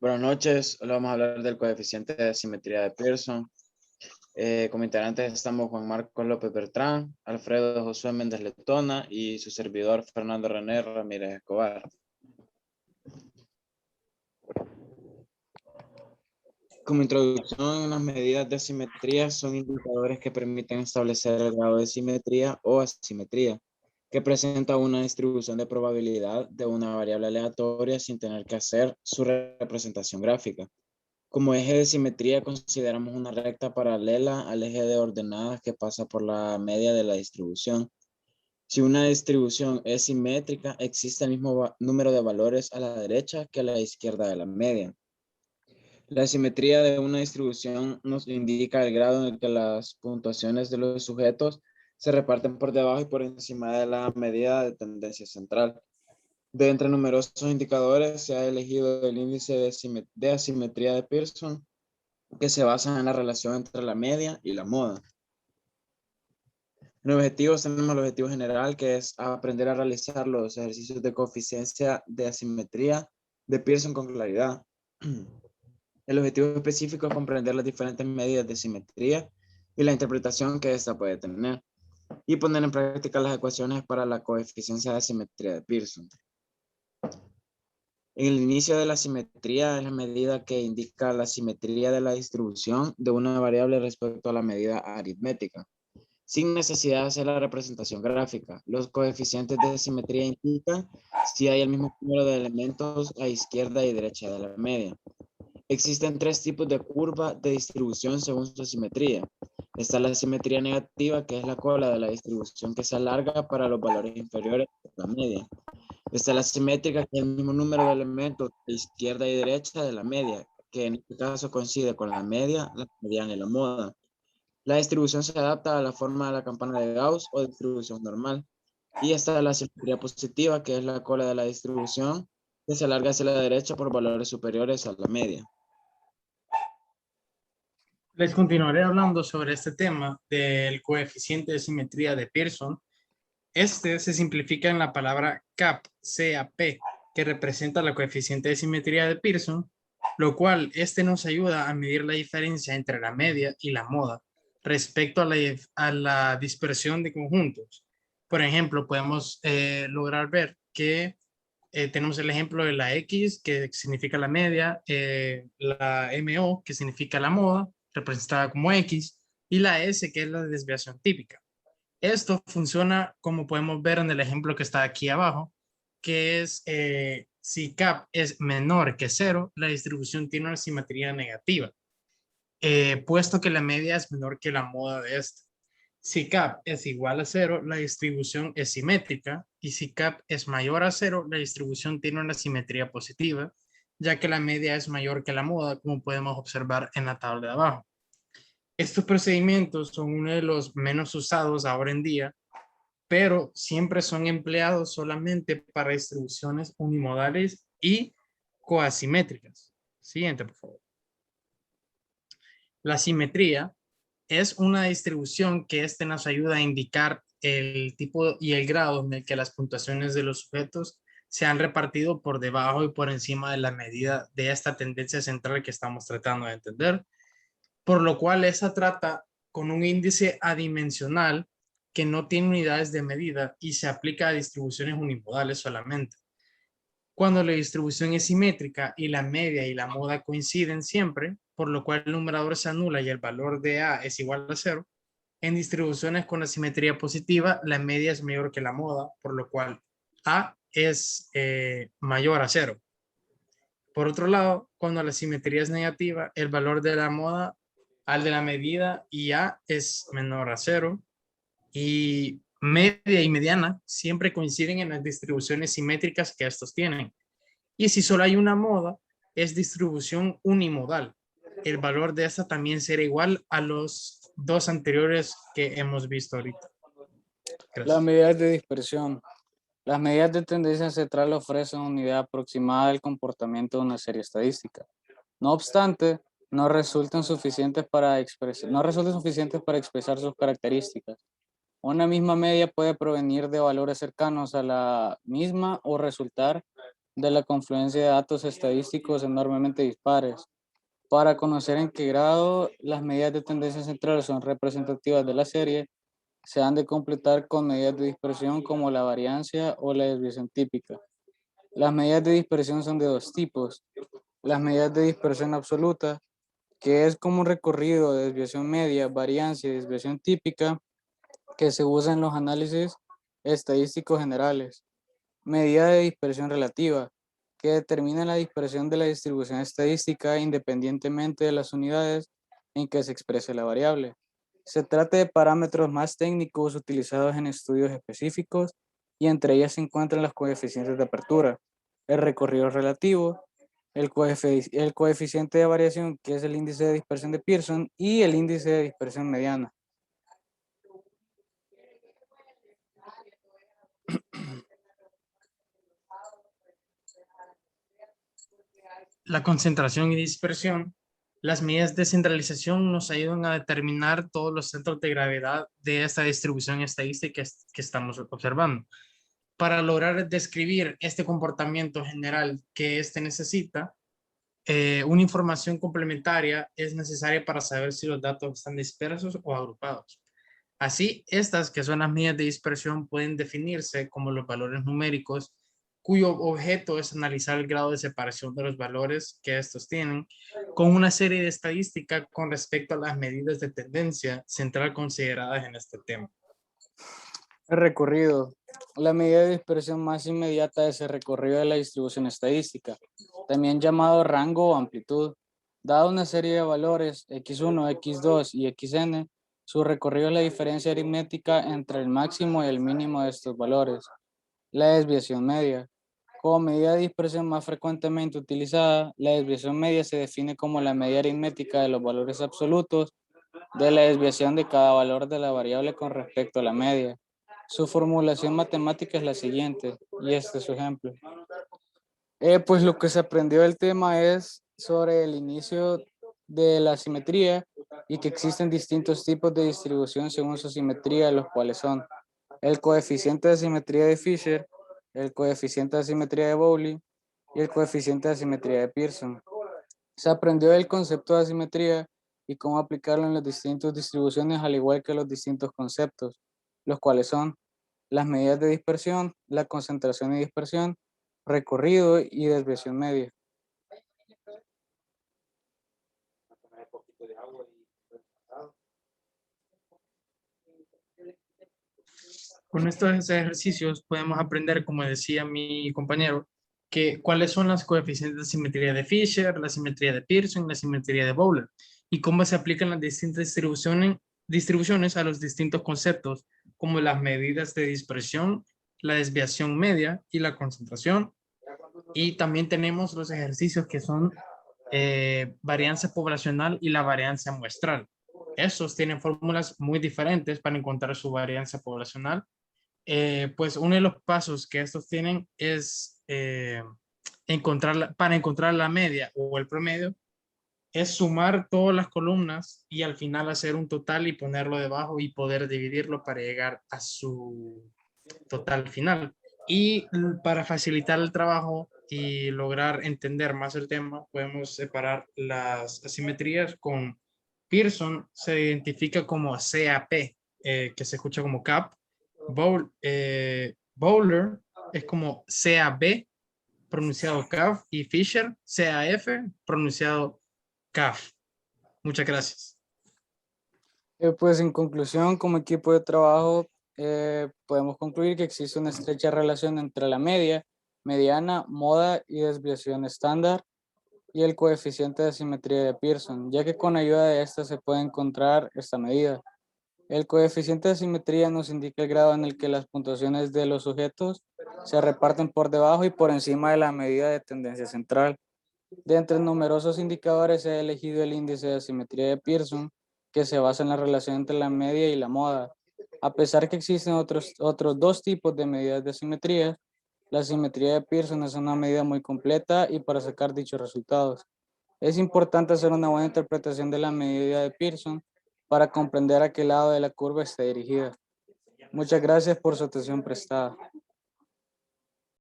Buenas noches, hoy vamos a hablar del coeficiente de simetría de Pearson. Como integrantes estamos Juan Marcos López Bertrán, Alfredo Josué Méndez Letona y su servidor Fernando René Ramírez Escobar. Como introducción, las medidas de simetría son indicadores que permiten establecer el grado de simetría o asimetría, que presenta una distribución de probabilidad de una variable aleatoria sin tener que hacer su representación gráfica. Como eje de simetría consideramos una recta paralela al eje de ordenadas que pasa por la media de la distribución. Si una distribución es simétrica, existe el mismo número de valores a la derecha que a la izquierda de la media. La simetría de una distribución nos indica el grado en el que las puntuaciones de los sujetos se reparten por debajo y por encima de la medida de tendencia central. De entre numerosos indicadores, se ha elegido el índice de asimetría de Pearson, que se basan en la relación entre la media y la moda. En objetivos tenemos el objetivo general, que es aprender a realizar los ejercicios de coeficiencia de asimetría de Pearson con claridad. El objetivo específico es comprender las diferentes medidas de simetría y la interpretación que ésta puede tener, y poner en práctica las ecuaciones para la coeficiencia de asimetría de Pearson. En el inicio de la simetría es la medida que indica la simetría de la distribución de una variable respecto a la medida aritmética, sin necesidad de hacer la representación gráfica. Los coeficientes de simetría indican si hay el mismo número de elementos a izquierda y derecha de la media. Existen tres tipos de curva de distribución según su simetría. Está la simetría negativa, que es la cola de la distribución que se alarga para los valores inferiores a la media. Está la simétrica, que es el mismo número de elementos de izquierda y derecha de la media, que en este caso coincide con la media, la mediana y la moda. La distribución se adapta a la forma de la campana de Gauss o distribución normal. Y está la simetría positiva, que es la cola de la distribución que se alarga hacia la derecha por valores superiores a la media. Les continuaré hablando sobre este tema del coeficiente de simetría de Pearson. Este se simplifica en la palabra CAP, CAP, que representa la coeficiente de simetría de Pearson, lo cual nos ayuda a medir la diferencia entre la media y la moda respecto a la dispersión de conjuntos. Por ejemplo, podemos lograr ver que tenemos el ejemplo de la X, que significa la media, la MO, que significa la moda, representada como X, y la S, que es la desviación típica. Esto funciona como podemos ver en el ejemplo que está aquí abajo, que es si CAP es menor que 0, la distribución tiene una simetría negativa, puesto que la media es menor que la moda de esta. Si CAP es igual a 0, la distribución es simétrica, y si CAP es mayor a 0, la distribución tiene una simetría positiva, ya que la media es mayor que la moda, como podemos observar en la tabla de abajo. Estos procedimientos son uno de los menos usados ahora en día, pero siempre son empleados solamente para distribuciones unimodales y coasimétricas. Siguiente, por favor. La simetría es una distribución que nos ayuda a indicar el tipo y el grado en el que las puntuaciones de los sujetos se han repartido por debajo y por encima de la medida de esta tendencia central que estamos tratando de entender, por lo cual esa trata con un índice adimensional que no tiene unidades de medida y se aplica a distribuciones unimodales solamente. Cuando la distribución es simétrica y la media y la moda coinciden siempre, por lo cual el numerador se anula y el valor de A es igual a 0, en distribuciones con la simetría positiva, la media es mayor que la moda, por lo cual A es mayor a 0. Por otro lado, cuando la simetría es negativa, el valor de la moda al de la medida y A es menor a 0, y media y mediana siempre coinciden en las distribuciones simétricas que estos tienen. Y si solo hay una moda, es distribución unimodal. El valor de esta también será igual a los dos anteriores que hemos visto ahorita. Las Gracias. medidas de dispersión. Las medidas de tendencia central ofrecen una idea aproximada del comportamiento de una serie estadística. No obstante, no resultan suficientes para expresar sus características. Una misma media puede provenir de valores cercanos a la misma o resultar de la confluencia de datos estadísticos enormemente dispares. Para conocer en qué grado las medidas de tendencia central son representativas de la serie, se han de completar con medidas de dispersión como la variancia o la desviación típica. Las medidas de dispersión son de dos tipos. Las medidas de dispersión absoluta, que es como un recorrido de desviación media, variancia y desviación típica, que se usa en los análisis estadísticos generales. Medida de dispersión relativa, que determina la dispersión de la distribución estadística independientemente de las unidades en que se exprese la variable. Se trata de parámetros más técnicos utilizados en estudios específicos y entre ellas se encuentran los coeficientes de apertura, el recorrido relativo, el coeficiente de variación, que es el índice de dispersión de Pearson, y el índice de dispersión mediana. La concentración y dispersión. Las medidas de centralización nos ayudan a determinar todos los centros de gravedad de esta distribución estadística que estamos observando. Para lograr describir este comportamiento general que éste necesita, una información complementaria es necesaria para saber si los datos están dispersos o agrupados. Así, estas que son las medidas de dispersión pueden definirse como los valores numéricos cuyo objeto es analizar el grado de separación de los valores que estos tienen con una serie de estadísticas con respecto a las medidas de tendencia central consideradas en este tema. El recorrido. La medida de dispersión más inmediata es el recorrido de la distribución estadística, también llamado rango o amplitud. Dada una serie de valores x1, x2 y xn, su recorrido es la diferencia aritmética entre el máximo y el mínimo de estos valores. La desviación media. Como medida de dispersión más frecuentemente utilizada, la desviación media se define como la medida aritmética de los valores absolutos de la desviación de cada valor de la variable con respecto a la media. Su formulación matemática es la siguiente, y este es su ejemplo. Pues lo que se aprendió del tema es sobre el inicio de la simetría y que existen distintos tipos de distribución según su simetría, los cuales son el coeficiente de simetría de Fisher, el coeficiente de simetría de Bowley y el coeficiente de simetría de Pearson. Se aprendió el concepto de asimetría y cómo aplicarlo en las distintas distribuciones, al igual que los distintos conceptos, los cuales son las medidas de dispersión, la concentración y dispersión, recorrido y desviación media. Con estos ejercicios podemos aprender, como decía mi compañero, que cuáles son las coeficientes de simetría de Fisher, la simetría de Pearson, la simetría de Bowler, y cómo se aplican las distintas distribuciones a los distintos conceptos, como las medidas de dispersión, la desviación media y la concentración. Y también tenemos los ejercicios que son varianza poblacional y la varianza muestral. Estos tienen fórmulas muy diferentes para encontrar su varianza poblacional. Pues uno de los pasos que estos tienen es para encontrar la media o el promedio, es sumar todas las columnas y al final hacer un total y ponerlo debajo y poder dividirlo para llegar a su total final. Y para facilitar el trabajo y lograr entender más el tema, podemos separar las asimetrías con Pearson. Se identifica como CAP, que se escucha como CAP. Bowler es como CAB, pronunciado CAF, y Fisher, CAF, pronunciado CAF. Muchas gracias. Pues en conclusión, como equipo de trabajo, podemos concluir que existe una estrecha relación entre la media, mediana, moda y desviación estándar y el coeficiente de simetría de Pearson, ya que con ayuda de esta se puede encontrar esta medida. El coeficiente de simetría nos indica el grado en el que las puntuaciones de los sujetos se reparten por debajo y por encima de la medida de tendencia central. De entre numerosos indicadores se ha elegido el índice de asimetría de Pearson, que se basa en la relación entre la media y la moda. A pesar que existen otros dos tipos de medidas de asimetría, la asimetría de Pearson es una medida muy completa y para sacar dichos resultados. Es importante hacer una buena interpretación de la medida de Pearson para comprender a qué lado de la curva está dirigida. Muchas gracias por su atención prestada.